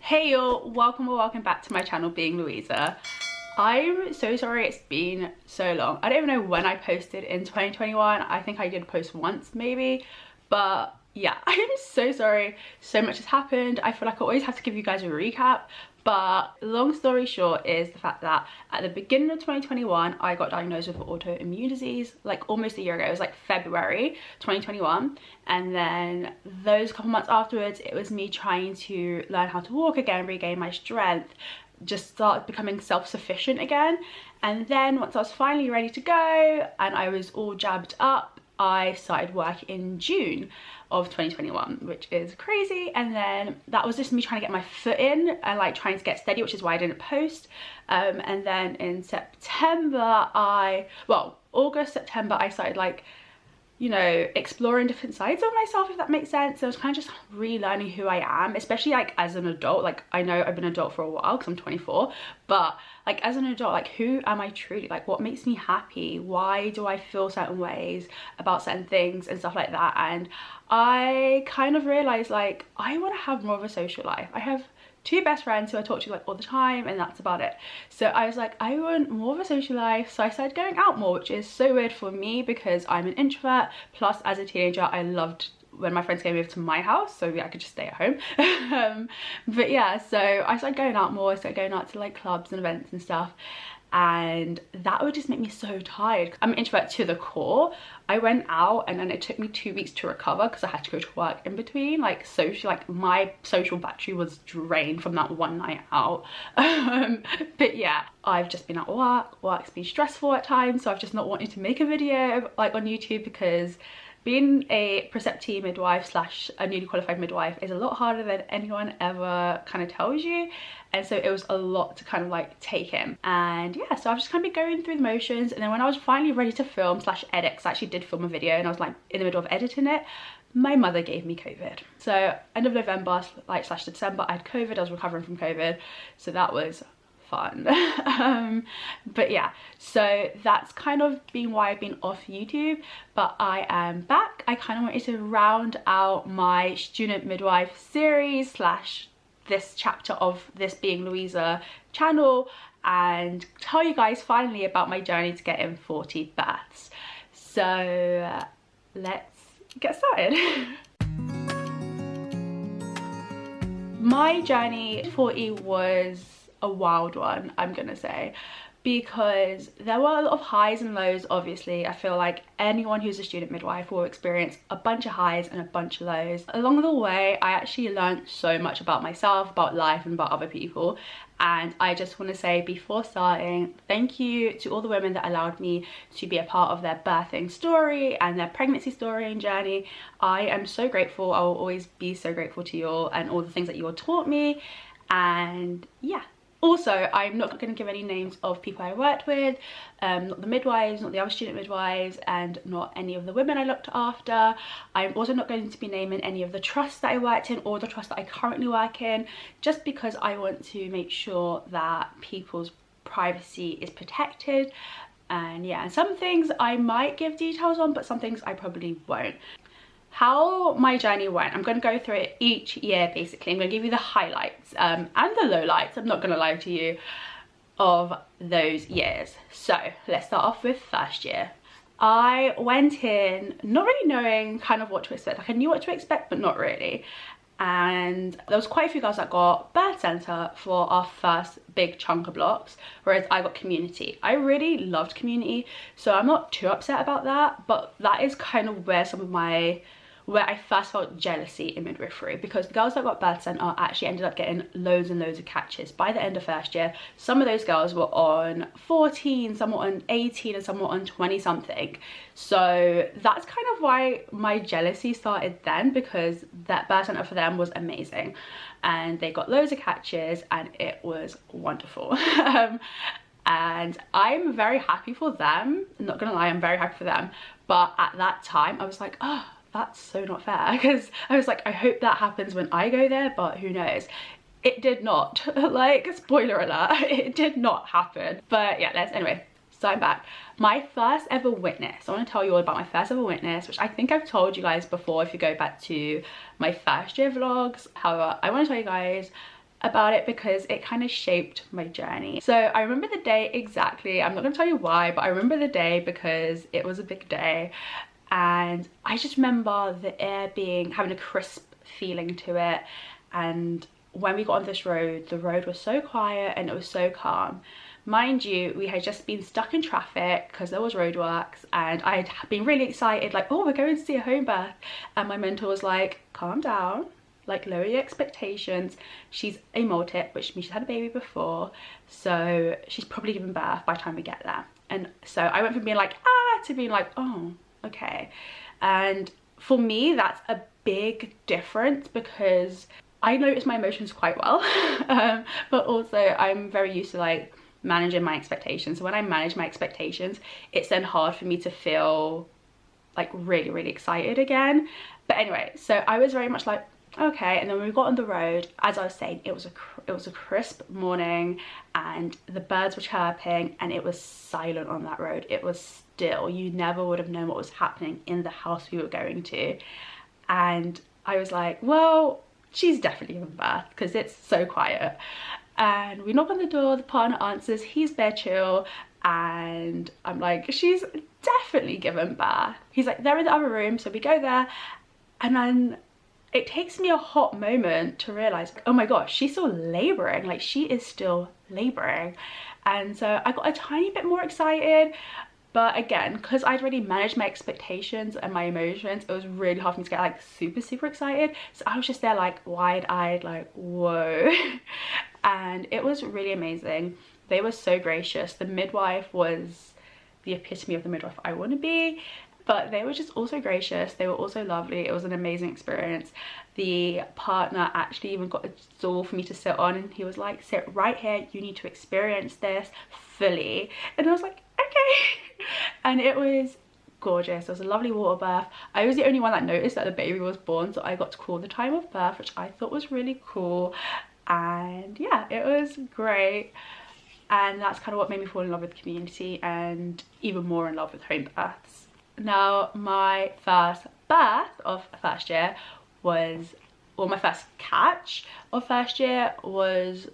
Hey y'all, welcome or welcome back to my channel, Being Louisa. I'm so sorry it's been so long. I don't even know when I posted in 2021. I think I did post once maybe, but yeah, I'm so sorry. So much has happened. I feel like I always have to give you guys a recap, but long story short is the fact that at the beginning of 2021 I got diagnosed with autoimmune disease, like almost a year ago. It was like February 2021, and then those couple months afterwards it was me trying to learn how to walk again, regain my strength, just start becoming self-sufficient again. And then once I was finally ready to go and I was all jabbed up, I started work in June of 2021, which is crazy. And then that was just me trying to get my foot in and like trying to get steady, which is why I didn't post. And then in September, August, September, I started like, you know, exploring different sides of myself, if that makes sense. So I was kind of just relearning who I am, especially like as an adult. Like I know I've been an adult for a while because I'm 24, but like as an adult, like who am I truly? Like what makes me happy? Why do I feel certain ways about certain things and stuff like that? And I kind of realized like I want to have more of a social life. I have two best friends who I talk to like all the time, and that's about it. So I was like, I want more of a social life. So I started going out more, which is so weird for me because I'm an introvert. Plus as a teenager I loved when my friends came over to my house so I could just stay at home. But yeah, so I started going out more. I started going out to like clubs and events and stuff, and that would just make me so tired. I'm an introvert to the core. I went out and then it took me 2 weeks to recover because I had to go to work in between. Like social, like my social battery was drained from that one night out. But yeah, I've just been at work. Work's been stressful at times, so I've just not wanted to make a video like on YouTube because being a preceptee midwife slash a newly qualified midwife is a lot harder than anyone ever kind of tells you. And so it was a lot to kind of like take in. And yeah, so I've just kind of been going through the motions. And then when I was finally ready to film slash edit, because I actually did film a video and I was like in the middle of editing it, my mother gave me COVID. So end of November like slash December, I had COVID. I was recovering from COVID. So that was fun. But yeah, so that's kind of been why I've been off YouTube, but I am back. I kind of wanted to round out my student midwife series slash this chapter of this Being Louisa channel and tell you guys finally about my journey to getting 40 births. So let's get started. My journey to 40 was a wild one, I'm gonna say, because there were a lot of highs and lows. Obviously I feel like anyone who's a student midwife will experience a bunch of highs and a bunch of lows. Along the way I actually learned so much about myself, about life, and about other people. And I just want to say before starting, thank you to all the women that allowed me to be a part of their birthing story and their pregnancy story and journey. I am so grateful. I will always be so grateful to you all and all the things that you all taught me. And yeah, also, I'm not going to give any names of people I worked with, not the midwives, not the other student midwives, and not any of the women I looked after. I'm also not going to be naming any of the trusts that I worked in or the trust that I currently work in, just because I want to make sure that people's privacy is protected. And yeah, some things I might give details on, but some things I probably won't. How my journey went, I'm going to go through it each year basically. I'm going to give you the highlights and the lowlights, I'm not going to lie to you, of those years. So let's start off with first year. I went in not really knowing kind of what to expect. Like I knew what to expect, but not really. And there was quite a few girls that got birth center for our first big chunk of blocks, whereas I got community. I really loved community, so I'm not too upset about that, but that is kind of where where I first felt jealousy in midwifery, because the girls that got birth center actually ended up getting loads and loads of catches by the end of first year. Some of those girls were on 14, some were on 18, and some were on 20 something. So that's kind of why my jealousy started then, because that birth center for them was amazing and they got loads of catches and it was wonderful. And I'm very happy for them, I'm not gonna lie, I'm very happy for them. But at that time I was like, oh, that's so not fair, because I was like, I hope that happens when I go there, but who knows. It did not. Like, spoiler alert, it did not happen. But yeah, anyway, so I'm back. My first ever witness, I want to tell you all about my first ever witness, which I think I've told you guys before if you go back to my first year vlogs. However, I want to tell you guys about it because it kind of shaped my journey. So I remember the day exactly. I'm not going to tell you why, but I remember the day because it was a big day, and I just remember the air having a crisp feeling to it. And when we got on this road, the road was so quiet and it was so calm. Mind you, we had just been stuck in traffic because there was roadworks, and I had been really excited, like, oh, we're going to see a home birth. And my mentor was like, calm down, like, lower your expectations. She's a multip, which means she's had a baby before, so she's probably given birth by the time we get there. And so I went from being like, ah, to being like, oh, okay. And for me, that's a big difference because I notice my emotions quite well, but also I'm very used to like managing my expectations. So when I manage my expectations, it's then hard for me to feel like really excited again. But anyway, so I was very much like, okay. And then when we got on the road, as I was saying, it was a crisp morning and the birds were chirping and it was silent on that road. It was still. You never would have known what was happening in the house we were going to. And I was like, well, she's definitely given birth because it's so quiet. And we knock on the door, the partner answers, he's there chill, and I'm like, she's definitely given birth. He's like, they're in the other room. So we go there, and then it takes me a hot moment to realize, oh my gosh, she's still laboring. Like, she is still laboring. And so I got a tiny bit more excited. But again, because I'd already managed my expectations and my emotions, it was really hard for me to get like super excited. So I was just there like wide-eyed, like, whoa. And it was really amazing. They were so gracious. The midwife was the epitome of the midwife I want to be. But they were just also gracious. They were also lovely. It was an amazing experience. The partner actually even got a stool for me to sit on, and he was like, sit right here. You need to experience this fully. And I was like, okay. And it was gorgeous. There was a lovely water bath. I was the only one that noticed that the baby was born, so I got to call the time of birth, which I thought was really cool. And yeah, it was great. And that's kind of what made me fall in love with the community and even more in love with home births. Now, my first birth of first year was, or my first catch of first year was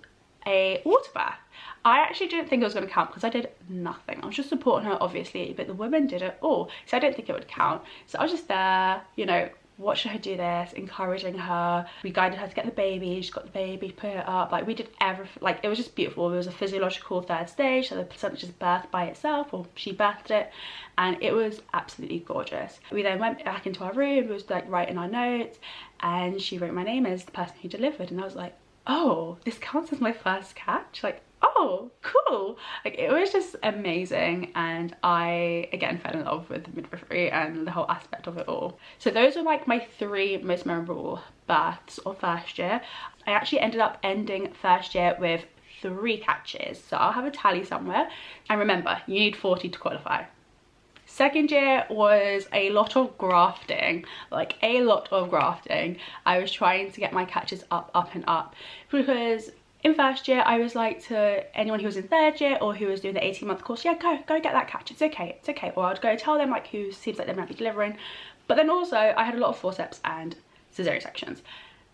a water bath. I actually didn't think it was going to count because I did nothing. I was just supporting her, obviously, but the women did it all, so I didn't think it would count. So I was just there, you know, watching her do this, encouraging her. We guided her to get the baby. She got the baby, put it up. Like, we did everything. Like, it was just beautiful. There was a physiological third stage, so the placenta just birthed by itself, or she birthed it, and it was absolutely gorgeous. We then went back into our room. We was like writing our notes, and she wrote my name as the person who delivered, and I was like, oh, this counts as my first catch? Like, oh, cool. Like, it was just amazing, and I again fell in love with midwifery and the whole aspect of it all. So those were like my 3 most memorable births of first year. I actually ended up ending first year with 3 catches, so I'll have a tally somewhere. And remember, you need 40 to qualify. Second year was a lot of grafting, like a lot of grafting. I was trying to get my catches up and up, because in first year I was like to anyone who was in third year or who was doing the 18-month course, yeah, go get that catch, it's okay. Or I'd go tell them like who seems like they might be delivering. But then also I had a lot of forceps and cesarean sections.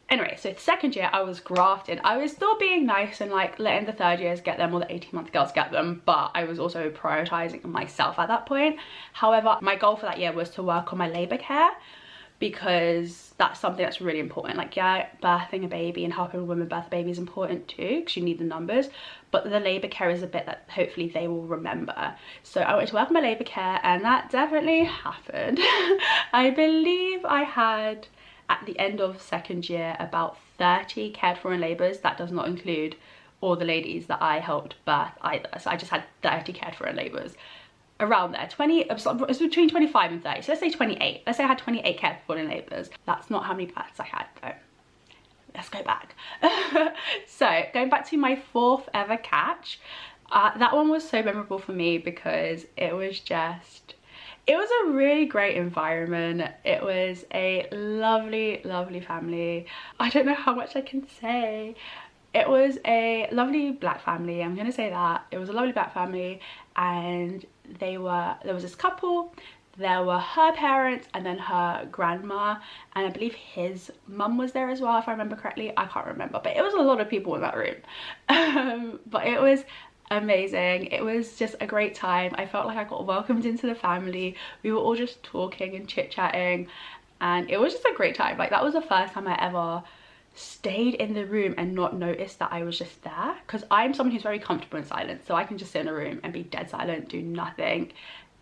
Anyway, so the second year I was grafting. I was still being nice and like letting the third years get them, or the 18-month girls get them, but I was also prioritizing myself at that point. However, my goal for that year was to work on my labor care, because that's something that's really important. Like, yeah, birthing a baby and helping women birth a baby is important too, because you need the numbers, but the labor care is a bit that hopefully they will remember. So I went to work on my labor care, and that definitely happened. I believe I had, at the end of second year, about 30 cared for in labours. That does not include all the ladies that I helped birth either. So I just had 30 cared for in labours. Around there, 20, it's between 25 and 30. So let's say 28. Let's say I had 28 cared for in labours. That's not how many births I had though. Let's go back. So going back to my 4th ever catch, that one was so memorable for me because it was a really great environment. It was a lovely family. I don't know how much I can say. It was a lovely black family, I'm gonna say that. It was a lovely black family, and there was this couple there were her parents and then her grandma, and I believe his mum was there as well, if I remember correctly. I can't remember, but it was a lot of people in that room. But it was amazing. It was just a great time. I felt like I got welcomed into the family. We were all just talking and chit-chatting, and it was just a great time. Like, that was the first time I ever stayed in the room and not noticed that I was just there, because I'm someone who's very comfortable in silence, so I can just sit in a room and be dead silent, do nothing,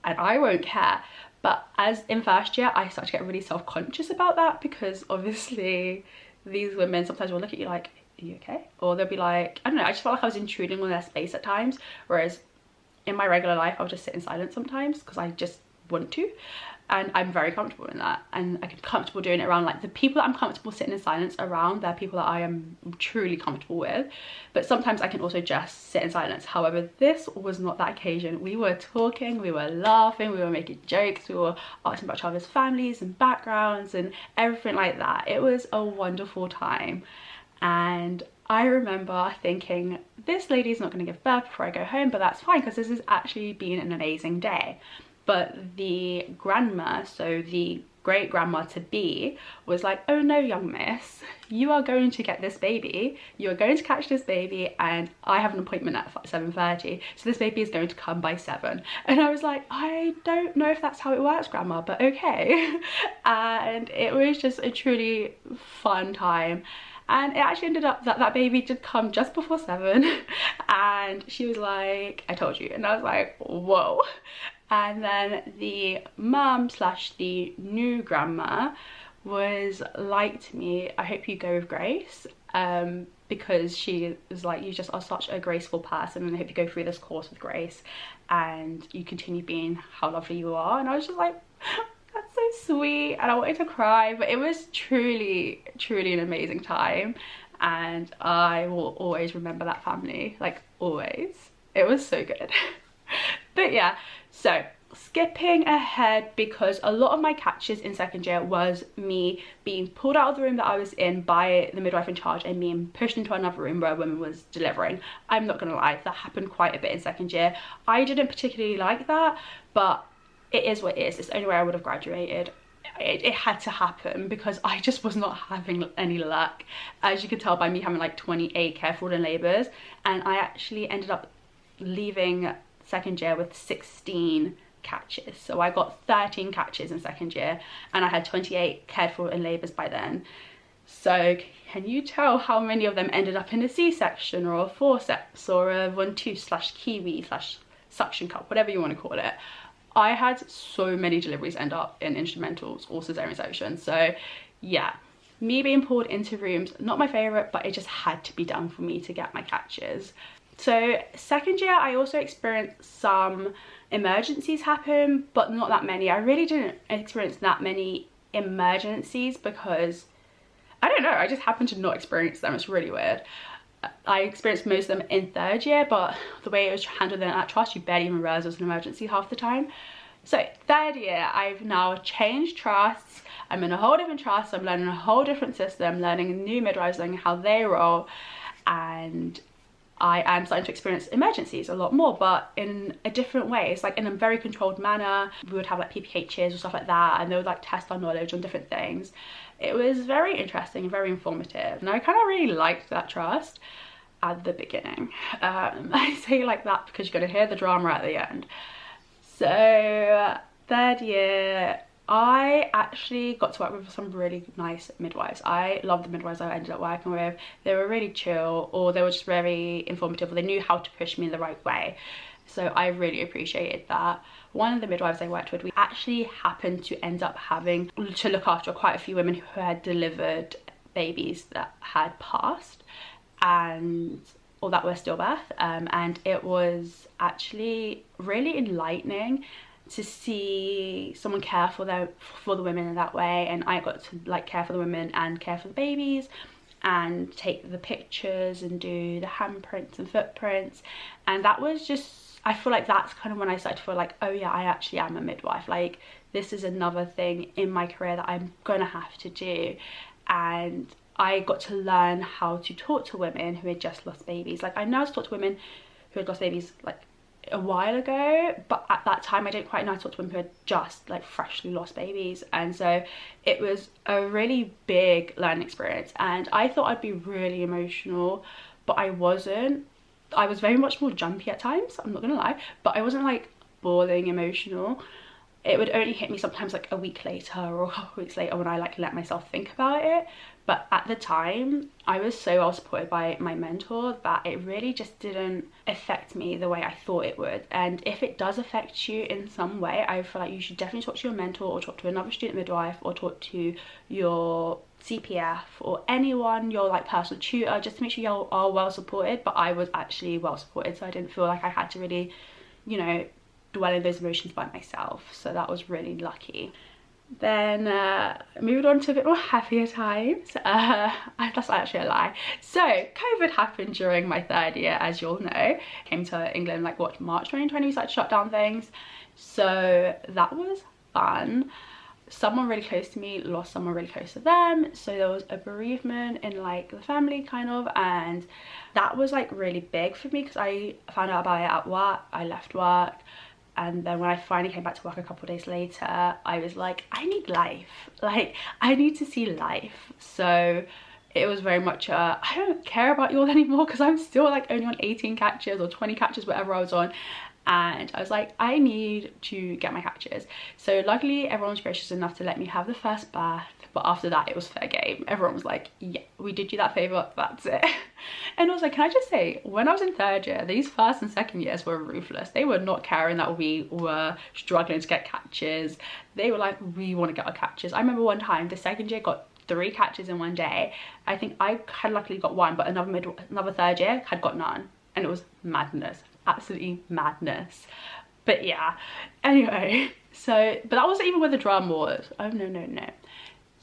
and I won't care. But as in first year, I started to get really self-conscious about that, because obviously these women sometimes will look at you like, are you okay? Or they'll be like, I don't know, I just felt like I was intruding on their space at times, whereas in my regular life I'll just sit in silence sometimes because I just want to, and I'm very comfortable in that, and I'm comfortable doing it around, like, the people that I'm comfortable sitting in silence around, they're people that I am truly comfortable with. But sometimes I can also just sit in silence. However, this was not that occasion. We were talking, we were laughing, we were making jokes, we were asking about each other's families and backgrounds and everything like that. It was a wonderful time, and I remember thinking, this lady's not going to give birth before I go home, but that's fine because this has actually been an amazing day. But the grandma, so the great grandma to be, was like, oh no, young miss, you are going to get this baby, you are going to catch this baby, and I have an appointment at 7:30, so this baby is going to come by 7. And I was like, I don't know if that's how it works, grandma, but okay. And it was just a truly fun time. And it actually ended up that that baby did come just before 7, and she was like, I told you. And I was like, whoa. And then the mum slash the new grandma was like to me, I hope you go with grace, because she was like, you just are such a graceful person, and I hope you go through this course with grace and you continue being how lovely you are. And I was just like, that's so sweet, and I wanted to cry, but it was truly an amazing time, and I will always remember that family, like, always. It was so good. But yeah, so skipping ahead, because a lot of my catches in second year was me being pulled out of the room that I was in by the midwife in charge and being pushed into another room where a woman was delivering. I'm not gonna lie, that happened quite a bit in second year. I didn't particularly like that, but it is what it is. It's the only way I would have graduated. It had to happen because I just was not having any luck, as you could tell by me having like 28 careful and labours, and I actually ended up leaving second year with 16 catches. So I got 13 catches in second year, and I had 28 cared for and labours by then. So can you tell how many of them ended up in a C-section or a forceps or a 1-2/kiwi/suction cup, whatever you want to call it? I had so many deliveries end up in instrumentals or cesarean section. So yeah, me being pulled into rooms, not my favourite, but it just had to be done for me to get my catches. So second year I also experienced some emergencies happen, but not that many. I really didn't experience that many emergencies because, I don't know, I just happened to not experience them. It's really weird. I experienced most of them in third year, but the way it was handled in that trust, you barely even realised it was an emergency half the time. So third year, I've now changed trusts. I'm in a whole different trust. I'm learning a whole different system, learning new midwives, learning how they roll, and I am starting to experience emergencies a lot more, but in a different way. It's like in a very controlled manner. We would have like PPHs or stuff like that, and they would like test our knowledge on different things. It was very interesting, very informative, and I kind of really liked that trust at the beginning. I say like that because you're going to hear the drama at the end. So third year, I actually got to work with some really nice midwives. I love the midwives I ended up working with. They were really chill, or they were just very informative, or they knew how to push me in the right way. So I really appreciated that. One of the midwives I worked with, we actually happened to end up having to look after quite a few women who had delivered babies that had passed, and or that were stillbirth, and it was actually really enlightening to see someone care for the women in that way. And I got to like care for the women and care for the babies and take the pictures and do the handprints and footprints, and that was just, I feel like that's kind of when I started to feel like, oh yeah, I actually am a midwife. Like, this is another thing in my career that I'm gonna have to do. And I got to learn how to talk to women who had just lost babies. Like, I know how to talk to women who had lost babies like a while ago, but at that time I didn't quite know how to talk to women who had just like freshly lost babies, and so it was a really big learning experience, and I thought I'd be really emotional, but I wasn't. I was very much more jumpy at times, I'm not gonna lie, but I wasn't like bawling emotional. It would only hit me sometimes like a week later or a couple of weeks later when I like let myself think about it. But at the time I was so well supported by my mentor that it really just didn't affect me the way I thought it would. And if it does affect you in some way, I feel like you should definitely talk to your mentor, or talk to another student midwife, or talk to your CPF or anyone, your like personal tutor, just to make sure you are well supported. But I was actually well supported, so I didn't feel like I had to really, you know, dwell in those emotions by myself, so that was really lucky. Then moving on to a bit more happier times. That's actually a lie. So COVID happened during my 3rd year, as you'll know. Came to England like what, March 2020, we started to shut down things, so that was fun. Someone really close to me lost someone really close to them, so there was a bereavement in like the family kind of, and that was like really big for me because I found out about it at work. I left work, and then when I finally came back to work a couple of days later, I was like, I need life, like I need to see life. So it was very much I don't care about you all anymore, because I'm still like only on 18 catches or 20 catches, whatever I was on, and I was like, I need to get my catches. So luckily everyone was gracious enough to let me have the first birth, but after that it was fair game. Everyone was like, yeah, we did you that favor, that's it. And also, can I just say, when I was in 3rd year, these 1st and 2nd years were ruthless. They were not caring that we were struggling to get catches. They were like, we want to get our catches. I remember one time the 2nd year got 3 catches in one day. I think I had luckily got 1, but another 3rd year had got none, and it was madness, absolutely madness. But yeah, anyway, so, but that wasn't even where the drama was. Oh no.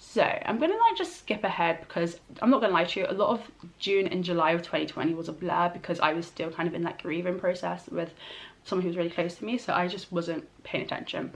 So I'm gonna like just skip ahead, because I'm not gonna lie to you, a lot of June and July of 2020 was a blur, because I was still kind of in that grieving process with someone who was really close to me, so I just wasn't paying attention.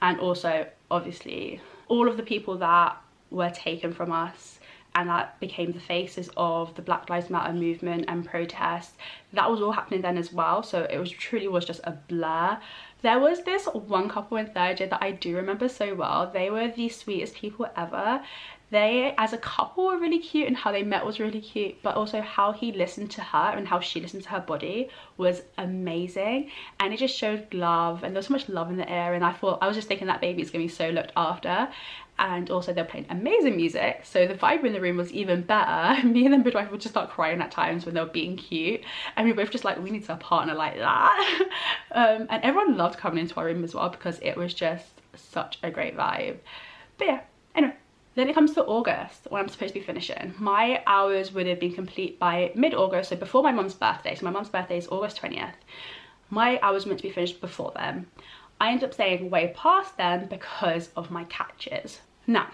And also obviously all of the people that were taken from us and that became the faces of the Black Lives Matter movement and protests, that was all happening then as well, so it was truly was just a blur. There was this one couple in 3rd year that I do remember so well. They were the sweetest people ever. They as a couple were really cute, and how they met was really cute, but also how he listened to her and how she listened to her body was amazing, and it just showed love, and there was so much love in the air. And I was just thinking that baby is gonna be so looked after. And also they're playing amazing music, so the vibe in the room was even better. Me and the midwife would just start crying at times when they were being cute, and we were both just like, we need a partner like that. And everyone loved coming into our room as well, because it was just such a great vibe. But yeah, anyway, then it comes to August, when I'm supposed to be finishing. My hours would have been complete by mid-August, so before my mum's birthday. So my mum's birthday is August 20th. My hours were meant to be finished before then. I ended up staying way past then because of my catches. Now,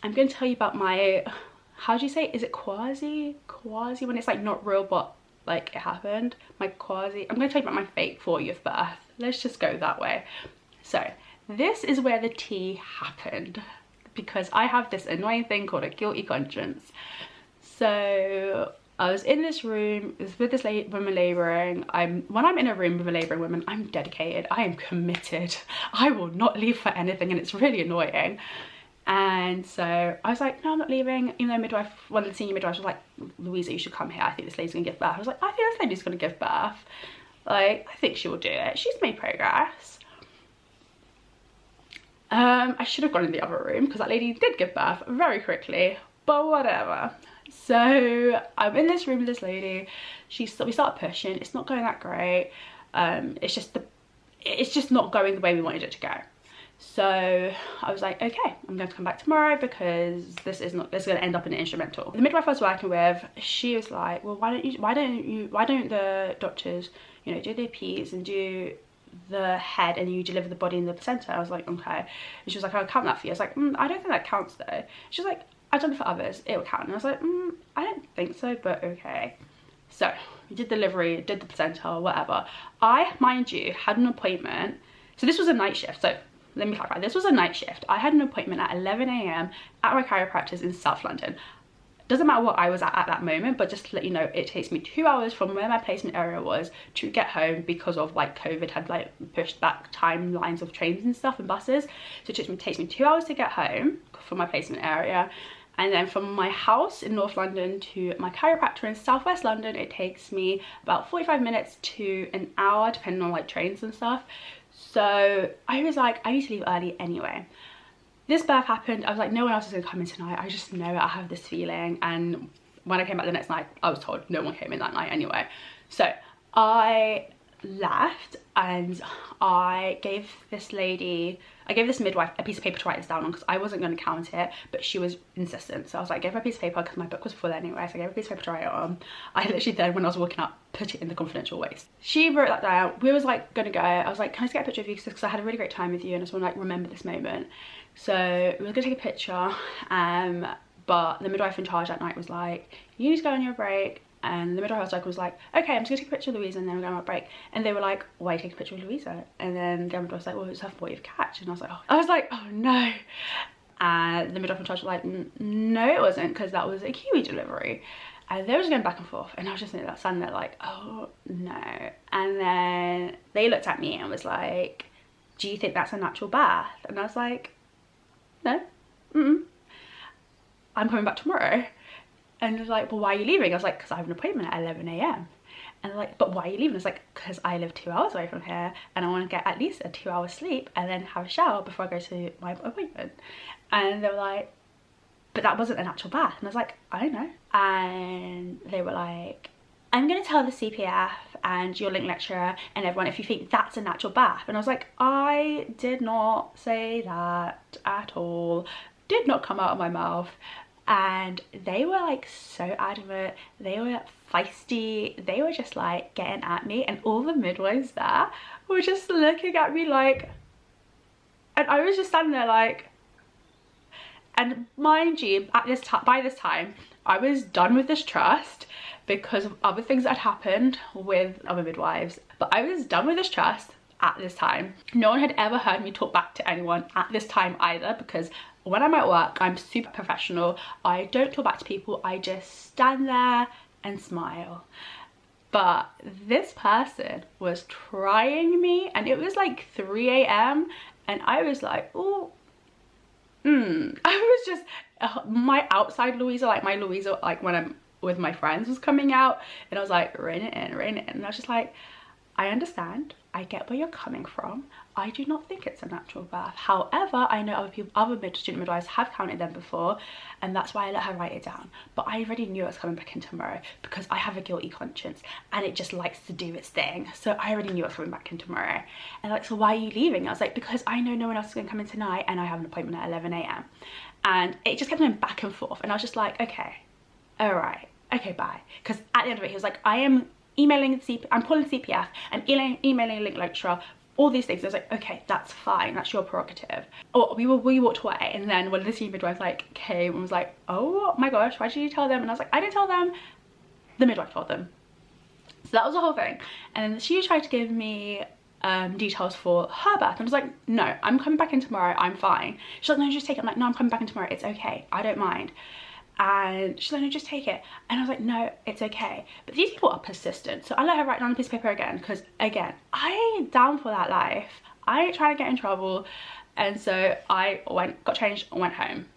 I'm going to tell you about my, how do you say, is it quasi when it's like not real but like it happened? My quasi, I'm going to tell you about my fake 40th birth. Let's just go that way. So this is where the tea happened, because I have this annoying thing called a guilty conscience. So I was in this room, it was with this woman labouring. When I'm in a room with a labouring woman, I'm dedicated, I am committed. I will not leave for anything, and it's really annoying. And so I was like, no, I'm not leaving. Even though one of the senior midwives was like, Louisa, you should come here, I think this lady's gonna give birth. I was like, I think this lady's gonna give birth. Like, I think she will do it. She's made progress. I should have gone in the other room, because that lady did give birth very quickly, but whatever. So I'm in this room with this lady. We start pushing. It's not going that great. It's just not going the way we wanted it to go. So I was like, okay, I'm going to come back tomorrow, because this is going to end up in an instrumental. The midwife I was working with, she was like, well, why don't the doctors, you know, do the P's and do the head, and you deliver the body in the placenta? I was like, okay. And she was like, I'll count that for you. I was like, I don't think that counts though. She was like, I've done it for others, it will count. And I was like, I don't think so, but okay. So we did delivery, did the placenta, whatever. I, mind you, had an appointment. So this was a night shift, so let me clarify, this was a night shift. I had an appointment at 11 AM at my chiropractor's in South London. Doesn't matter what I was at that moment, but just to let you know, it takes me 2 hours from where my placement area was to get home, because of like COVID had like pushed back timelines of trains and stuff and buses. So it takes me 2 hours to get home from my placement area. And then from my house in North London to my chiropractor in South West London, it takes me about 45 minutes to an hour, depending on like trains and stuff. So I was like, I need to leave early anyway. This birth happened. I was like, no one else is gonna come in tonight. I just know it. I have this feeling. And when I came back the next night, I was told no one came in that night anyway. So I left and I gave this midwife a piece of paper to write this down on, because I wasn't going to count it, but she was insistent. So I was like, give her a piece of paper, because my book was full anyway, so I gave her a piece of paper to write it on. I literally then, when I was walking out, put it in the confidential waste. She wrote that down. We was like gonna go. I was like, can I just get a picture of you, because I had a really great time with you and I just want to like remember this moment. So we were gonna take a picture, but the midwife in charge that night was like, you need to go on your break. And the midwife was like, okay, I'm just gonna take a picture of Louisa and then we're going on a break. And they were like, why take a picture of Louisa? And then the midwife was like, well, it's her 40th catch. And I was like, oh no. And the midwife in charge was like, no, it wasn't, because that was a Kiwi delivery. And they were just going back and forth. And I was just standing there like, oh no. And then they looked at me and was like, do you think that's a natural birth? And I was like, no, I'm coming back tomorrow. And they're like, well, why are you leaving? I was like, because I have an appointment at 11 AM. And they're like, but why are you leaving? I was like, because I live 2 hours away from here and I want to get at least a 2 hour sleep and then have a shower before I go to my appointment. And they were like, but that wasn't a natural birth. And I was like, I know. And they were like, I'm going to tell the CPF and your link lecturer and everyone if you think that's a natural birth. And I was like, I did not say that at all. Did not come out of my mouth. And they were like so adamant, they were feisty, they were just like getting at me, and all the midwives there were just looking at me like, and I was just standing there like, and mind you, at this time, by this time, I was done with this trust because of other things that had happened with other midwives, but I was done with this trust at this time. No one had ever heard me talk back to anyone at this time either, because when I'm at work, I'm super professional. I don't talk back to people. I just stand there and smile. But this person was trying me, and it was like 3 AM and I was like, oh, I was just, my outside Louisa, like my Louisa, like when I'm with my friends was coming out, and I was like, rein it in, rein it in. And I was just like, I understand, I get where you're coming from. I do not think it's a natural birth. However, I know other student midwives have counted them before, and that's why I let her write it down. But I already knew I was coming back in tomorrow because I have a guilty conscience and it just likes to do its thing. So I already knew I was coming back in tomorrow. And like, so why are you leaving? I was like, because I know no one else is going to come in tonight and I have an appointment at 11 AM. And it just kept going back and forth. And I was just like, okay, all right, okay, bye. Because at the end of it, he was like, I am emailing I'm calling CPF and emailing a link lecturer, all these things. I was like, okay, that's fine, that's your prerogative. Or we walked away, and then one of the senior midwives like came and was like, oh my gosh, why did you tell them? And I was like, I didn't tell them, the midwife told them. So that was the whole thing. And then she tried to give me details for her birth, and I was like, no, I'm coming back in tomorrow, I'm fine. She's like, no, just take it. I'm like, no, I'm coming back in tomorrow, it's okay, I don't mind. And she's like, no, just take it. And I was like, no, it's okay. But these people are persistent. So I let her write down a piece of paper again, because again, I ain't down for that life. I ain't trying to get in trouble. And so I got changed and went home.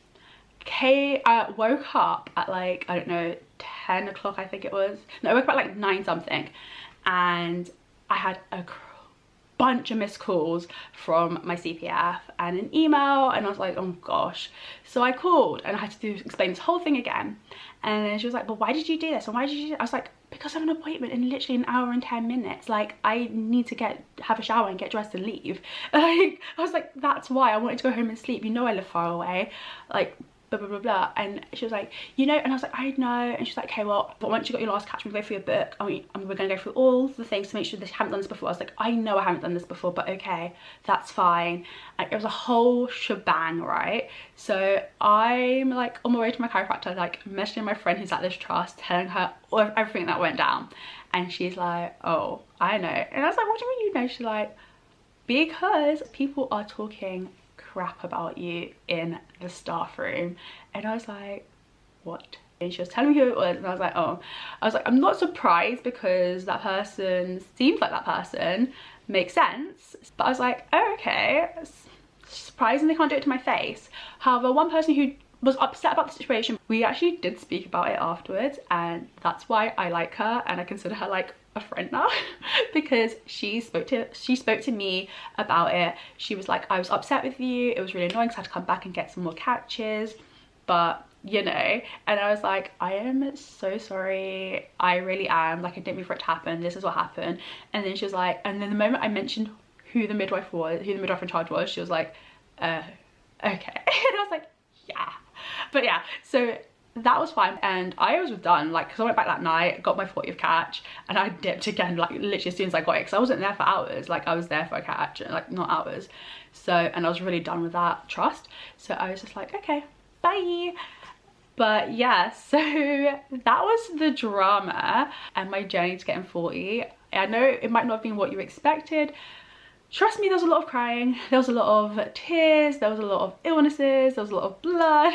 I woke up at like, I don't know, 10 o'clock, I think it was. No, I woke up at like 9 something. And I had a bunch of missed calls from my CPF and an email, and I was like, oh gosh. So I called and I had to explain this whole thing again. And then she was like, well, why did you do this? And why did you do that? I was like, because I have an appointment in literally 1 hour and 10 minutes. Like, I need to have a shower and get dressed and leave. Like, I was like, that's why I wanted to go home and sleep. You know I live far away. Like, blah blah blah blah. And she was like, you know, and I was like, I know. And she's like, okay, well, but once you got your last catch, we're going to go through your book. We're going to go through all the things to make sure that you haven't done this before. I was like, I know I haven't done this before, but okay, that's fine. Like, it was a whole shebang, right? So I'm like on my way to my chiropractor, like messaging my friend who's at this trust, telling her everything that went down. And she's like, oh, I know. And I was like, what do you mean you know? She's like, because people are talking crap about you in the staff room. And I was like, what And she was telling me who it was, and I was like, oh. I was like, I'm not surprised because that person seems like that person. Makes sense. But I was like, oh, okay. Surprising they can't do it to my face. However, one person who was upset about the situation, we actually did speak about it afterwards, and that's why I like her and I consider her like a friend now because she spoke to me about it. She was like, I was upset with you, it was really annoying because I had to come back and get some more catches, but you know. And I was like, I am so sorry, I really am, like I didn't mean for it to happen, this is what happened. And then she was like, and then the moment I mentioned who the midwife in charge was, she was like, okay. And I was like, yeah. But yeah, so that was fine, and I was done, like, because I went back that night, got my 40th catch, and I dipped again, like, literally as soon as I got it, because I wasn't there for hours, like, I was there for a catch, like, not hours. So, and I was really done with that trust, so I was just like, okay, bye. But yeah, so that was the drama and my journey to getting 40. I know it might not have been what you expected. Trust me, there was a lot of crying, there was a lot of tears, there was a lot of illnesses, there was a lot of blood,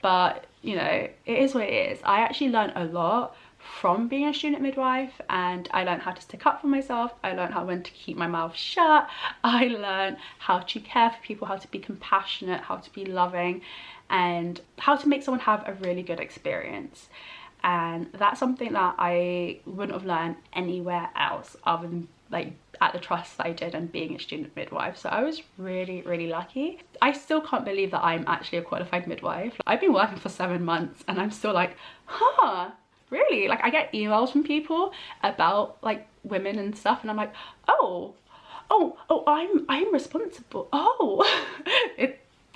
but you know, it is what it is. I actually learned a lot from being a student midwife, and I learned how to stick up for myself, I learned when to keep my mouth shut, I learned how to care for people, how to be compassionate, how to be loving, and how to make someone have a really good experience. And that's something that I wouldn't have learned anywhere else other than like at the trust that I did and being a student midwife. So I was really, really lucky. I still can't believe that I'm actually a qualified midwife. I've been working for 7 months and I'm still like, huh, really? Like I get emails from people about like women and stuff, and I'm like, oh, I'm responsible. Oh,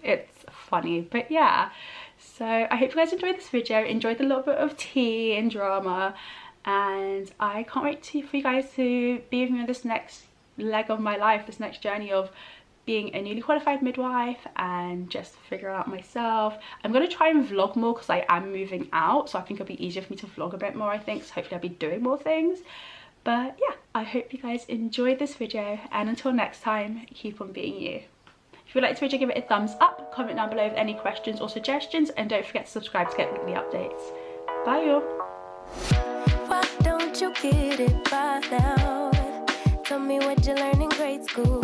it's funny, but yeah. So I hope you guys enjoyed this video, enjoyed the little bit of tea and drama, and I can't wait for you guys to be with me on this next leg of my life, this next journey of being a newly qualified midwife and just figure out myself. I'm going to try and vlog more because I am moving out, so I think it'll be easier for me to vlog a bit more, I think, so hopefully I'll be doing more things. But yeah, I hope you guys enjoyed this video, and until next time, keep on being you. If you like this video, give it a thumbs up, comment down below with any questions or suggestions, and don't forget to subscribe to get weekly updates. Bye y'all. Why don't you get it by now? Tell me what you learned in grade school.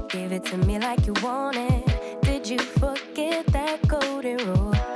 Give it to me like you want it. Did you forget that golden rule?